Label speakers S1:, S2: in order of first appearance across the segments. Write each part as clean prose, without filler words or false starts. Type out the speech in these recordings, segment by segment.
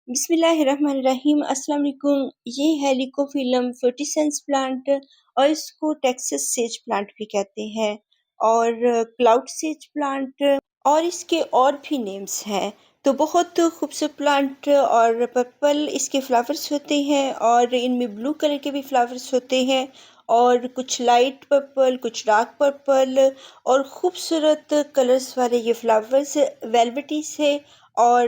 S1: बिस्मिल्लाहिर्रहमानिर्रहीम अस्सलाम वालेकुम। ये है लिकोफिलम फ्रूटिसेंस प्लांट और इसको टेक्सास सेज प्लांट भी कहते हैं और क्लाउड सेज प्लांट और इसके और भी नेम्स हैं। तो बहुत खूबसूरत प्लांट और पर्पल इसके फ्लावर्स होते हैं और इनमें ब्लू कलर के भी फ्लावर्स होते हैं और कुछ लाइट पर्पल कुछ डार्क पर्पल और खूबसूरत कलर्स वाले ये फ्लावर्स वेलवेटी से और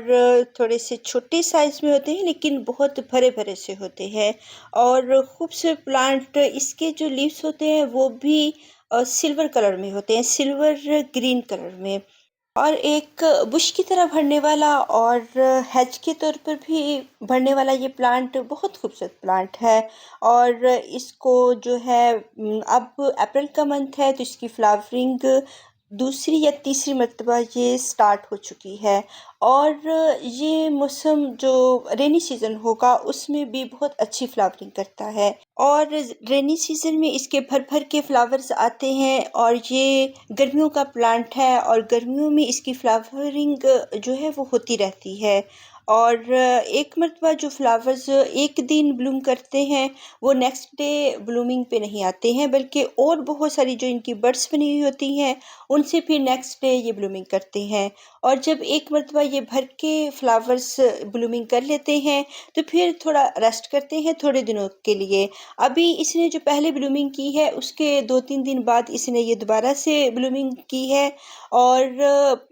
S1: थोड़े से छोटे साइज़ में होते हैं लेकिन बहुत भरे भरे से होते हैं और खूबसूरत प्लांट इसके जो लीव्स होते हैं वो भी सिल्वर कलर में होते हैं, सिल्वर ग्रीन कलर में। और एक बुश की तरह बढ़ने वाला और हेज के तौर पर भी बढ़ने वाला ये प्लांट बहुत खूबसूरत प्लांट है और इसको जो है अब अप्रैल का मंथ है तो इसकी फ्लावरिंग दूसरी या तीसरी मर्तबा ये स्टार्ट हो चुकी है और ये मौसम जो रेनी सीज़न होगा उसमें भी बहुत अच्छी फ्लावरिंग करता है और रेनी सीज़न में इसके भर भर के फ्लावर्स आते हैं और ये गर्मियों का प्लांट है और गर्मियों में इसकी फ्लावरिंग जो है वो होती रहती है और एक मर्तबा जो फ्लावर्स एक दिन ब्लूम करते हैं वो नेक्स्ट डे ब्लूमिंग पे नहीं आते हैं बल्कि और बहुत सारी जो इनकी बड्स बनी हुई होती हैं उनसे फिर नेक्स्ट डे ये ब्लूमिंग करते हैं और जब एक मर्तबा ये भर के फ्लावर्स ब्लूमिंग कर लेते हैं तो फिर थोड़ा रेस्ट करते हैं थोड़े दिनों के लिए। अभी इसने जो पहले ब्लूमिंग की है उसके 2-3 दिन बाद इसने ये दोबारा से ब्लूमिंग की है और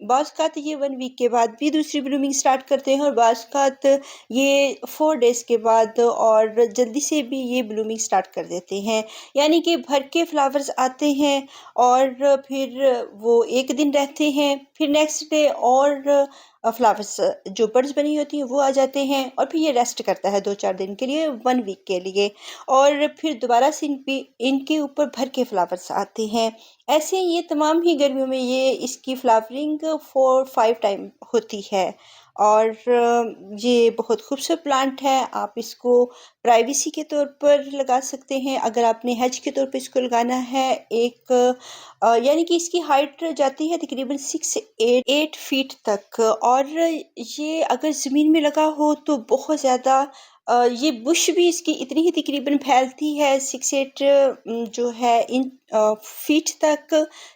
S1: बाज़ औक़ात ये 1 वीक के बाद भी दूसरी ब्लूमिंग स्टार्ट करते हैं और बाज़ औक़ात ये 4 डेज़ के बाद और जल्दी से भी ये ब्लूमिंग स्टार्ट कर देते हैं। यानी कि भर के फ्लावर्स आते हैं और फिर वो एक दिन रहते हैं, फिर नेक्स्ट डे और फ्लावर्स जो बड्स बनी होती हैं वो आ जाते हैं और फिर ये रेस्ट करता है 2-4 दिन के लिए, 1 वीक के लिए और फिर दोबारा से इनके ऊपर भर के फ्लावर्स आते हैं। ऐसे ये तमाम ही गर्मियों में ये इसकी फ्लावरिंग 4-5 टाइम होती है और ये बहुत खूबसूरत प्लांट है। आप इसको प्राइवेसी के तौर पर लगा सकते हैं, अगर आपने हेज के तौर पे इसको लगाना है एक यानी कि इसकी हाइट जाती है तकरीबन 6-8 फीट तक और ये अगर ज़मीन में लगा हो तो बहुत ज़्यादा ये बुश भी इसकी इतनी ही तकरीबन फैलती है 6-8 जो है इन फीट तक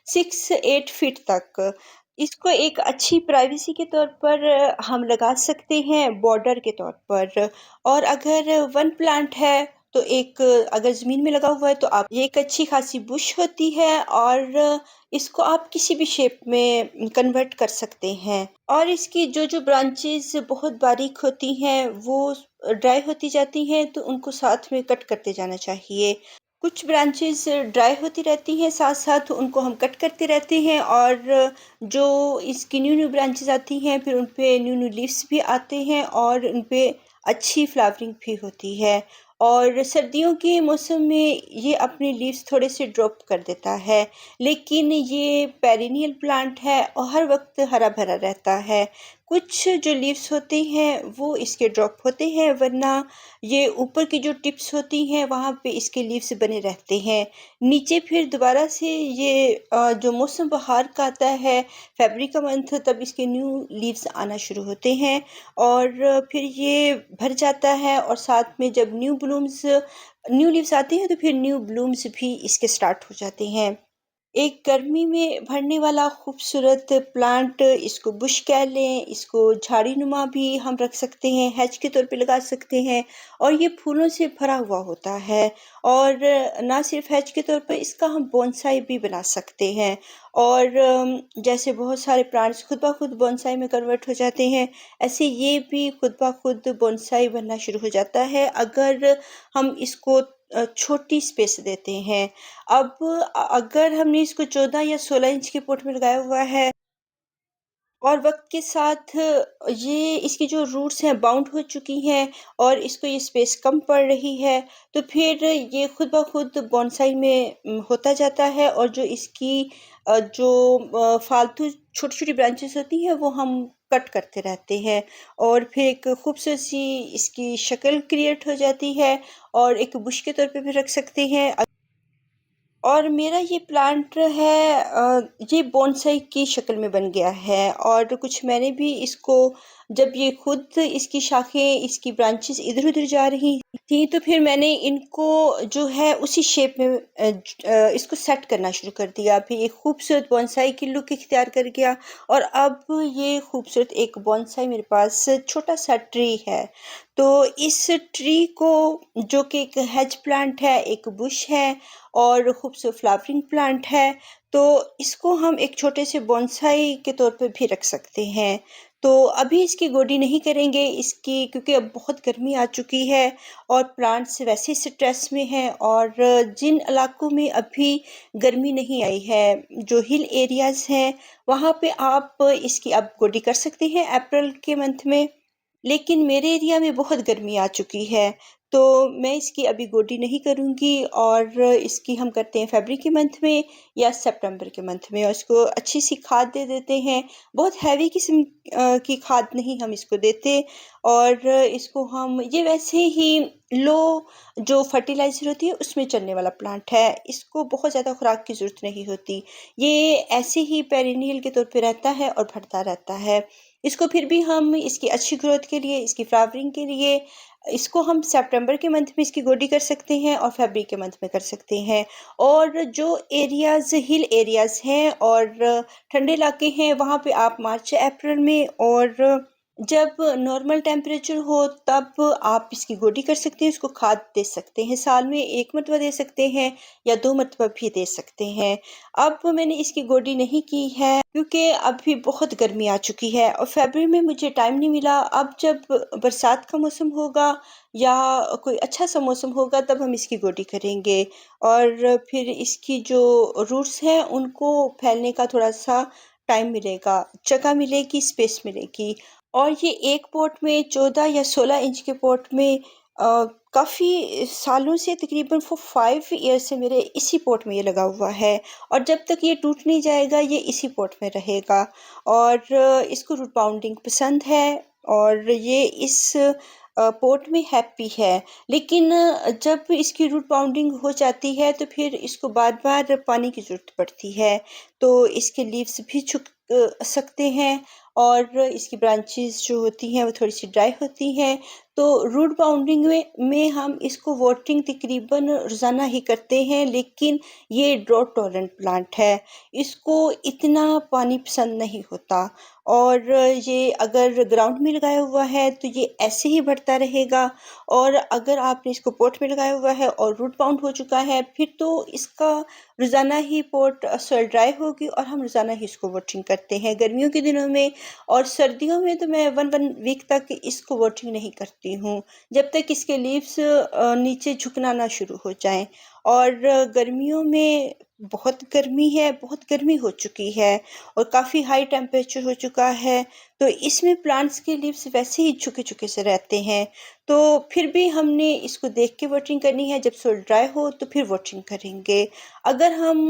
S1: 6-8 फीट तक। इसको एक अच्छी प्राइवेसी के तौर पर हम लगा सकते हैं बॉर्डर के तौर पर और अगर वन प्लांट है तो एक अगर ज़मीन में लगा हुआ है तो आप ये एक अच्छी खासी बुश होती है और इसको आप किसी भी शेप में कन्वर्ट कर सकते हैं और इसकी जो ब्रांचेस बहुत बारीक होती हैं वो ड्राई होती जाती हैं तो उनको साथ में कट करते जाना चाहिए। कुछ ब्रांचेस ड्राई होती रहती हैं साथ साथ उनको हम कट करते रहते हैं और जो इसकी न्यू न्यू ब्रांचेस आती हैं फिर उन पे न्यू न्यू लीव्स भी आते हैं और उन पे अच्छी फ्लावरिंग भी होती है और सर्दियों के मौसम में ये अपने लीव्स थोड़े से ड्रॉप कर देता है लेकिन ये पेरिनियल प्लांट है और हर वक्त हरा भरा रहता है। कुछ जो लीव्स होते हैं वो इसके ड्रॉप होते हैं वरना ये ऊपर की जो टिप्स होती हैं वहाँ पे इसके लीव्स बने रहते हैं। नीचे फिर दोबारा से ये जो मौसम बहार का आता है फरवरी का मंथ तब इसके न्यू लीव्स आना शुरू होते हैं और फिर ये भर जाता है और साथ में जब न्यू लीव्स आते हैं तो फिर न्यू ब्लूम्स भी इसके स्टार्ट हो जाते हैं। एक गर्मी में भरने वाला खूबसूरत प्लांट इसको बुश कह लें, इसको झाड़ी नुमा भी हम रख सकते हैं, हेज के तौर पे लगा सकते हैं और ये फूलों से भरा हुआ होता है और ना सिर्फ हेज के तौर पर इसका हम बोनसाई भी बना सकते हैं और जैसे बहुत सारे प्लांट्स खुद ब खुद बोनसाई में कन्वर्ट हो जाते हैं, ऐसे ये भी खुद ब खुद बोनसाई बनना शुरू हो जाता है अगर हम इसको छोटी स्पेस देते हैं। अब अगर हमने इसको 14 या 16 इंच के पॉट में लगाया हुआ है और वक्त के साथ ये इसकी जो रूट्स हैं बाउंड हो चुकी हैं और इसको ये स्पेस कम पड़ रही है तो फिर ये खुद ब खुद बोनसाई में होता जाता है और जो इसकी फालतू छोटी छोटी ब्रांचेस होती हैं वो हम कट करते रहते हैं और फिर एक खूबसूरत सी इसकी शक्ल क्रिएट हो जाती है और एक बुश के तौर पे भी रख सकते हैं। और मेरा ये प्लांट है ये बोनसाई की शक्ल में बन गया है और कुछ मैंने भी इसको जब ये खुद इसकी शाखें, इसकी ब्रांचेस इधर-उधर जा रही थी, तो फिर मैंने इनको जो है उसी शेप में इसको सेट करना शुरू कर दिया। फिर एक खूबसूरत बोनसाई की लुक इख्तियार कर गया और अब ये खूबसूरत एक बोनसाई मेरे पास छोटा-सा ट्री है। तो इस ट्री को, जो कि एक हेज प्लांट है, एक बुश है और खूबसूरत फ्लावरिंग प्लांट है, तो इसको हम एक छोटे से बोनसाई के तौर पे भी रख सकते हैं। तो अभी इसकी गोडी नहीं करेंगे इसकी, क्योंकि अब बहुत गर्मी आ चुकी है और प्लांट्स वैसे ही स्ट्रेस में हैं, और जिन इलाकों में अभी गर्मी नहीं आई है, जो हिल एरियाज़ हैं, वहाँ पे आप इसकी अब गोडी कर सकते हैं अप्रैल के मंथ में। लेकिन मेरे एरिया में बहुत गर्मी आ चुकी है, तो मैं इसकी अभी गोडी नहीं करूँगी और इसकी हम करते हैं फरवरी के मंथ में या सितंबर के मंथ में, और इसको अच्छी सी खाद दे देते हैं। बहुत हैवी किस्म की खाद नहीं हम इसको देते, और इसको हम, ये वैसे ही लो जो फर्टिलाइज़र होती है उसमें चलने वाला प्लांट है। इसको बहुत ज़्यादा खुराक की ज़रूरत नहीं होती। ये ऐसे ही पेरिनियल के तौर पे रहता है और बढ़ता रहता है। इसको फिर भी हम इसकी अच्छी ग्रोथ के लिए, इसकी फ्लावरिंग के लिए, इसको हम सितंबर के मंथ में इसकी गोडी कर सकते हैं और फरवरी के मंथ में कर सकते हैं। और जो एरियाज़, हिल एरियाज़ हैं और ठंडे इलाके हैं, वहाँ पे आप मार्च अप्रैल में, और जब नॉर्मल टेम्परेचर हो तब आप इसकी गोडी कर सकते हैं, इसको खाद दे सकते हैं। साल में 1 मरतबा दे सकते हैं या 2 मरतबा भी दे सकते हैं। अब मैंने इसकी गोडी नहीं की है क्योंकि अभी बहुत गर्मी आ चुकी है और फरवरी में मुझे टाइम नहीं मिला। अब जब बरसात का मौसम होगा या कोई अच्छा सा मौसम होगा तब हम इसकी गोडी करेंगे, और फिर इसकी जो रूट्स हैं उनको फैलने का थोड़ा-सा टाइम मिलेगा, जगह मिलेगी, स्पेस मिलेगी। और ये एक पॉट में 14 या 16 इंच के पॉट में काफ़ी सालों से, तकरीबन 5 ईयर्स से मेरे इसी पॉट में ये लगा हुआ है, और जब तक ये टूट नहीं जाएगा ये इसी पॉट में रहेगा। और इसको रूट बाउंडिंग पसंद है और ये इस पॉट में हैप्पी है। लेकिन जब इसकी रूट बाउंडिंग हो जाती है तो फिर इसको बार-बार पानी की ज़रूरत पड़ती है, तो इसके लीव्स भी झुक सकते हैं और इसकी ब्रांचेस जो होती हैं वो थोड़ी-सी ड्राई होती हैं। तो रूट बाउंडिंग में हम इसको वाटरिंग तकरीबन रोज़ाना ही करते हैं, लेकिन ये ड्रॉट टॉलरेंट प्लांट है। इसको इतना पानी पसंद नहीं होता, और ये अगर ग्राउंड में लगाया हुआ है तो ये ऐसे ही बढ़ता रहेगा, और अगर आपने इसको पॉट में लगाया हुआ है और रूट बाउंड हो चुका है फिर तो इसका रोज़ाना ही पॉट सॉइल ड्राई होगी और हम रोज़ाना ही इसको वाटरिंग करते हैं। गर्मियों के दिनों में और सर्दियों में तो मैं 1 वीक तक इसको वाटरिंग नहीं करती हूँ, जब तक इसके लीव्स नीचे झुकना ना शुरू हो जाएँ। और गर्मियों में बहुत गर्मी है, बहुत गर्मी हो चुकी है और काफ़ी हाई टेम्परेचर हो चुका है, तो इसमें प्लांट्स के लीव्स वैसे ही झुके-झुके से रहते हैं। तो फिर भी हमने इसको देख के वाटरिंग करनी है, जब सॉइल ड्राई हो तो फिर वाटरिंग करेंगे। अगर हम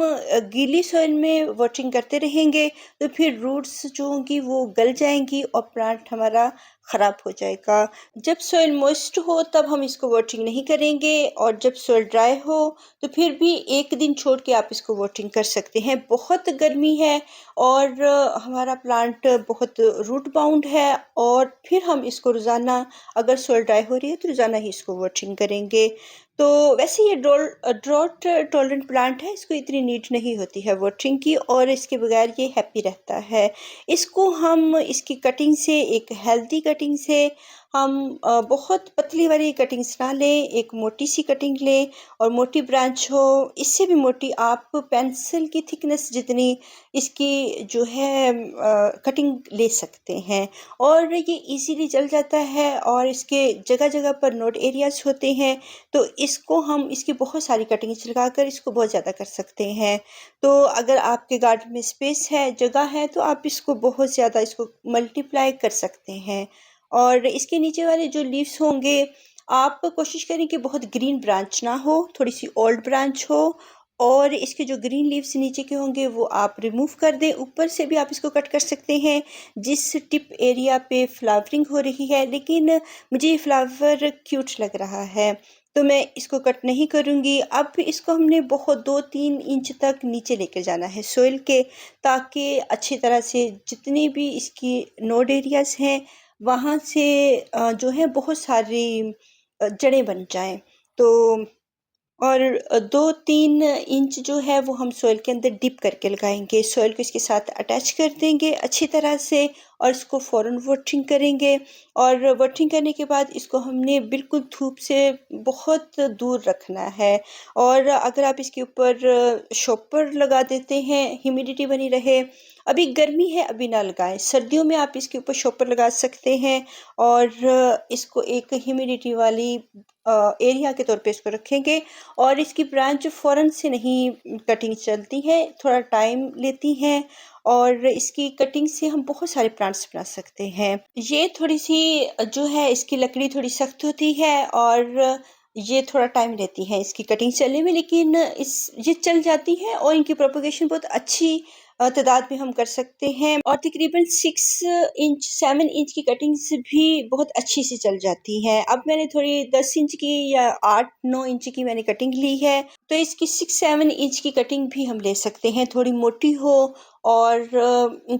S1: गीली सॉइल में वाटरिंग करते रहेंगे तो फिर रूट्स जो होंगी वो गल जाएँगी और प्लांट हमारा ख़राब हो जाएगा। जब सॉइल मॉइस्ट हो तब हम इसको वाटरिंग नहीं करेंगे, और जब सॉइल ड्राई हो तो फिर भी 1 दिन छोड़ के आप इसको वाटरिंग कर सकते हैं। बहुत गर्मी है और हमारा प्लांट बहुत रूट बाउंड है, और फिर हम इसको रोज़ाना, अगर सॉइल ड्राई हो रही है तो रोज़ाना ही इसको वाटरिंग करेंगे। तो वैसे ये ड्रॉट टॉलरेंट प्लांट है, इसको इतनी नीड नहीं होती है वाटरिंग की, और इसके बगैर ये हैप्पी रहता है। इसको हम इसकी कटिंग से, एक हेल्दी कटिंग से, हम बहुत पतली वाली कटिंग्स ना लें, एक मोटी सी कटिंग लें और मोटी ब्रांच हो, इससे भी मोटी, आप पेंसिल की थिकनेस जितनी इसकी जो है कटिंग ले सकते हैं, और ये इजीली जल जाता है और इसके जगह-जगह पर नोड एरियाज़ होते हैं, तो इसको हम, इसकी बहुत सारी कटिंग्स लगाकर इसको बहुत ज़्यादा कर सकते हैं। तो अगर आपके गार्डन में स्पेस है, जगह है, तो आप इसको बहुत ज़्यादा इसको मल्टीप्लाई कर सकते हैं। और इसके नीचे वाले जो लीव्स होंगे, आप कोशिश करें कि बहुत ग्रीन ब्रांच ना हो, थोड़ी-सी ओल्ड ब्रांच हो, और इसके जो ग्रीन लीव्स नीचे के होंगे वो आप रिमूव कर दें। ऊपर से भी आप इसको कट कर सकते हैं, जिस टिप एरिया पे फ्लावरिंग हो रही है, लेकिन मुझे ये फ्लावर क्यूट लग रहा है, तो मैं इसको कट नहीं करूँगी। अब इसको हमने बहुत 2-3 इंच तक नीचे लेकर जाना है सॉइल के, ताकि अच्छी तरह से जितनी भी इसकी नोड एरियाज़ हैं वहाँ से जो है बहुत सारी जड़ें बन जाएँ। तो और 2-3 इंच जो है वो हम सॉइल के अंदर डिप करके लगाएँगे। सॉइल को इसके साथ अटैच कर देंगे अच्छी तरह से और इसको फ़ौरन वाटरिंग करेंगे और वाटरिंग करने के बाद इसको हमने बिल्कुल धूप से बहुत दूर रखना है। और अगर आप इसके ऊपर शॉपर लगा देते हैं, ह्यूमिडिटी बनी रहे। अभी गर्मी है, अभी ना लगाएँ, सर्दियों में आप इसके ऊपर शॉपर लगा सकते हैं और इसको एक ह्यूमिडिटी वाली एरिया के तौर पे इसको रखेंगे। और इसकी ब्रांच फ़ौरन से नहीं कटिंग चलती है, थोड़ा टाइम लेती हैं और इसकी कटिंग से हम बहुत सारे प्लांट्स बना सकते हैं। ये थोड़ी-सी जो है इसकी लकड़ी थोड़ी सख्त होती है और ये थोड़ा टाइम लेती है इसकी कटिंग चलने में, लेकिन इस ये चल जाती है और इनकी प्रोपेगेशन बहुत अच्छी तादाद में हम कर सकते हैं और तकरीबन 6 इंच 7 इंच की कटिंग्स भी बहुत अच्छी से चल जाती हैं। अब मैंने थोड़ी 10 इंच की या 8-9 इंच की मैंने कटिंग ली है, तो इसकी 6-7 इंच की कटिंग भी हम ले सकते हैं, थोड़ी मोटी हो और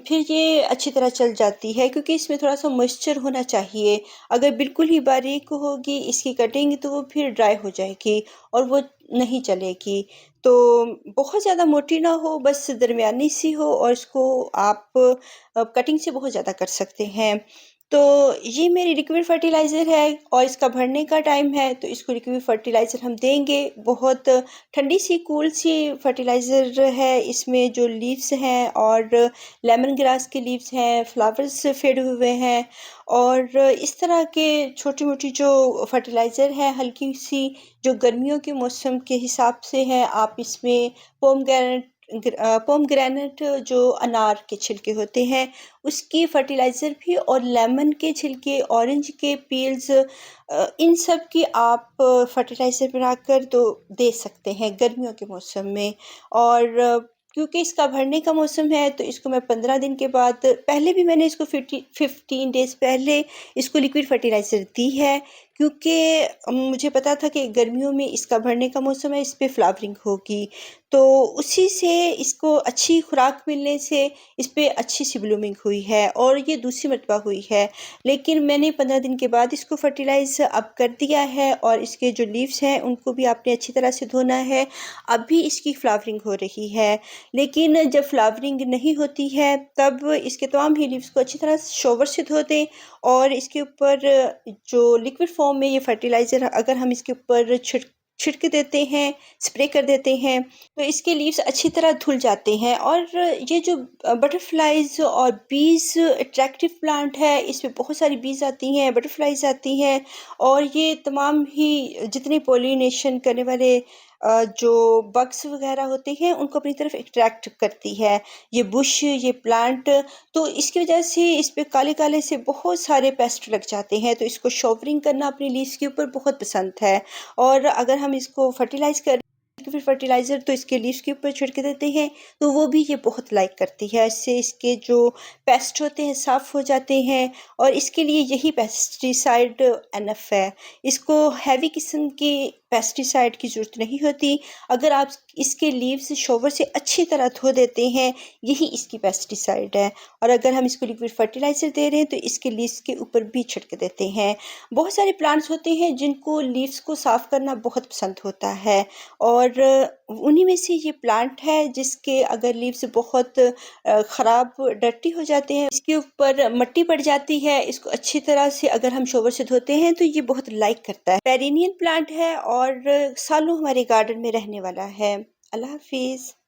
S1: फिर ये अच्छी तरह चल जाती है क्योंकि इसमें थोड़ा-सा मॉइस्चर होना चाहिए। अगर बिल्कुल ही बारीक होगी इसकी कटिंग तो वो फिर ड्राई हो जाएगी और वो नहीं चलेगी। तो बहुत ज़्यादा मोटी ना हो, बस दरमियानी सी हो और इसको आप कटिंग से बहुत ज़्यादा कर सकते हैं। तो ये मेरी लिक्विड फर्टिलाइज़र है और इसका भरने का टाइम है, तो इसको लिक्विड फर्टिलाइज़र हम देंगे। बहुत ठंडी सी, कूल सी फर्टिलाइज़र है, इसमें जो लीव्स हैं और लेमन ग्रास के लीव्स हैं, फ्लावर्स फेडे हुए हैं और इस तरह के छोटी-मोटी जो फर्टिलाइज़र है, हल्की सी, जो गर्मियों के मौसम के हिसाब से है। आप इसमें पोमग्रेनेट जो अनार के छिलके होते हैं, उसकी फर्टिलाइज़र भी और लेमन के छिलके, ऑरेंज के पील्स, इन सब की आप फर्टिलाइज़र बनाकर तो दे सकते हैं गर्मियों के मौसम में। और क्योंकि इसका भरने का मौसम है तो इसको मैं 15 दिन के बाद, पहले भी मैंने इसको 15 डेज़ पहले इसको लिक्विड फर्टिलाइज़र दी है क्योंकि मुझे पता था कि गर्मियों में इसका भरने का मौसम है, इस पे फ्लावरिंग होगी। तो उसी से इसको अच्छी खुराक मिलने से इस पे अच्छी सी ब्लूमिंग हुई है और ये दूसरी मर्तबा हुई है। लेकिन मैंने 15 दिन के बाद इसको फर्टिलाइज़ अब कर दिया है और इसके जो लीव्स हैं उनको भी आपने अच्छी तरह से धोना है। अभी इसकी फ्लावरिंग हो रही है, लेकिन जब फ्लावरिंग नहीं होती है तब इसके तमाम ही लीव्स को अच्छी तरह से शॉवर से धो दें और इसके ऊपर जो लिक्विड फॉर्म में ये फर्टिलाइज़र अगर हम इसके ऊपर छिड़क देते हैं, स्प्रे कर देते हैं, तो इसके लीव्स अच्छी तरह धुल जाते हैं। और ये जो बटरफ्लाइज़ और बीज़ अट्रैक्टिव प्लांट है, इसमें बहुत सारी बीज़ आती हैं, बटरफ्लाइज़ आती हैं और ये तमाम ही जितने पॉलिनेशन करने वाले जो बग्स वगैरह होते हैं, उनको अपनी तरफ अट्रैक्ट करती है, ये बुश, ये प्लांट। तो इसकी वजह से इस पे काले-काले से बहुत सारे पेस्ट लग जाते हैं, तो इसको शॉवरिंग करना अपनी लीव्स के ऊपर बहुत पसंद है। और अगर हम इसको फर्टिलाइज़ कर लिक्विड फर्टिलाइज़र तो इसके लीव्स के ऊपर छिड़क देते हैं, तो वो भी ये बहुत लाइक करती है। इससे इसके जो पेस्ट होते हैं साफ़ हो जाते हैं और इसके लिए यही पेस्टिसाइड इनफ है। इसको हैवी किस्म की पेस्टिसाइड की ज़रूरत नहीं होती। अगर आप इसके लीव्स शॉवर से अच्छी तरह धो देते हैं, यही इसकी पेस्टिसाइड है। और अगर हम इसको लिक्विड फर्टिलाइज़र दे रहे हैं, तो इसके लीव्स के ऊपर भी छिड़क देते हैं। बहुत सारे प्लांट्स होते हैं जिनको लीव्स को साफ़ करना बहुत पसंद होता है और उन्हीं में से ये प्लांट है जिसके अगर लीव्स बहुत ख़राब डर्टी हो जाते हैं, इसके ऊपर मिट्टी पड़ जाती है, इसको अच्छी तरह से अगर हम शॉवर से धोते हैं तो ये बहुत लाइक करता है। पेरिनियन प्लांट है और सालों हमारे गार्डन में रहने वाला है। अल्लाह हाफ़िज़।